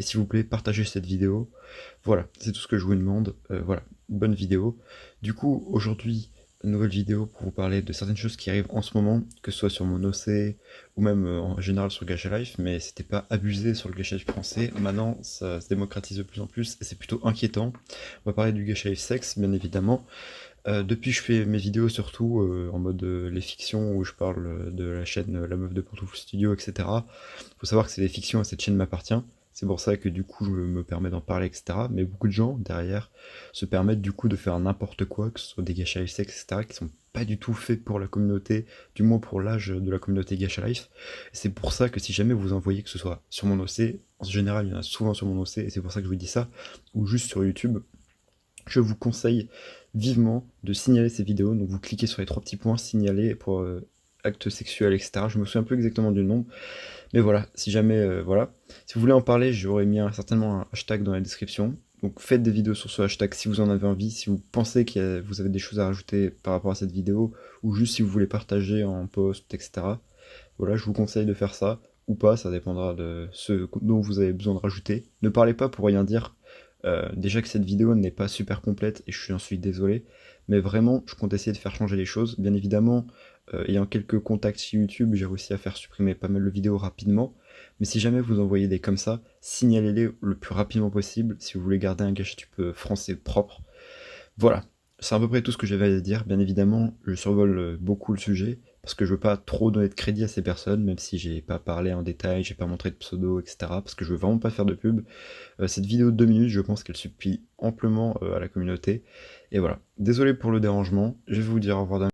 et s'il vous plaît, partagez cette vidéo. Voilà, c'est tout ce que je vous demande. Voilà, bonne vidéo. Du coup, aujourd'hui, une nouvelle vidéo pour vous parler de certaines choses qui arrivent en ce moment, que ce soit sur mon OC ou même en général sur Gacha Life, mais c'était pas abusé sur le Gacha Life français. Maintenant, ça se démocratise de plus en plus et c'est plutôt inquiétant. On va parler du Gacha Life sexe, bien évidemment. Depuis, je fais mes vidéos surtout en mode les fictions où je parle de la chaîne La Meuf de Pantoufle Studio, etc. Faut savoir que c'est des fictions et cette chaîne m'appartient. C'est pour ça que du coup je me permets d'en parler, etc. Mais beaucoup de gens derrière se permettent du coup de faire n'importe quoi, que ce soit des Gacha Life Sex, etc. qui sont pas du tout faits pour la communauté, du moins pour l'âge de la communauté Gacha Life. C'est pour ça que si jamais vous en voyez que ce soit sur mon OC, en général il y en a souvent sur mon OC et c'est pour ça que je vous dis ça, ou juste sur YouTube, je vous conseille vivement de signaler ces vidéos. Donc vous cliquez sur les trois petits points, signaler pour actes sexuels, etc. Je me souviens plus exactement du nom, mais voilà, si jamais, voilà. Si vous voulez en parler, j'aurais mis certainement un hashtag dans la description. Donc faites des vidéos sur ce hashtag si vous en avez envie, si vous pensez que vous avez des choses à rajouter par rapport à cette vidéo, ou juste si vous voulez partager en post, etc. Voilà, je vous conseille de faire ça, ou pas, ça dépendra de ce dont vous avez besoin de rajouter. Ne parlez pas pour rien dire. Déjà que cette vidéo n'est pas super complète, et je suis désolé, mais vraiment, je compte essayer de faire changer les choses. Bien évidemment, ayant quelques contacts chez YouTube, j'ai réussi à faire supprimer pas mal de vidéos rapidement, mais si jamais vous en voyez des comme ça, signalez-les le plus rapidement possible si vous voulez garder un gâchis français propre. Voilà, c'est à peu près tout ce que j'avais à dire. Bien évidemment, je survole beaucoup le sujet, parce que je veux pas trop donner de crédit à ces personnes, même si j'ai pas parlé en détail, j'ai pas montré de pseudo, etc. Parce que je veux vraiment pas faire de pub. Cette vidéo de 2 minutes, je pense qu'elle suffit amplement à la communauté. Et voilà, désolé pour le dérangement, je vais vous dire au revoir d'un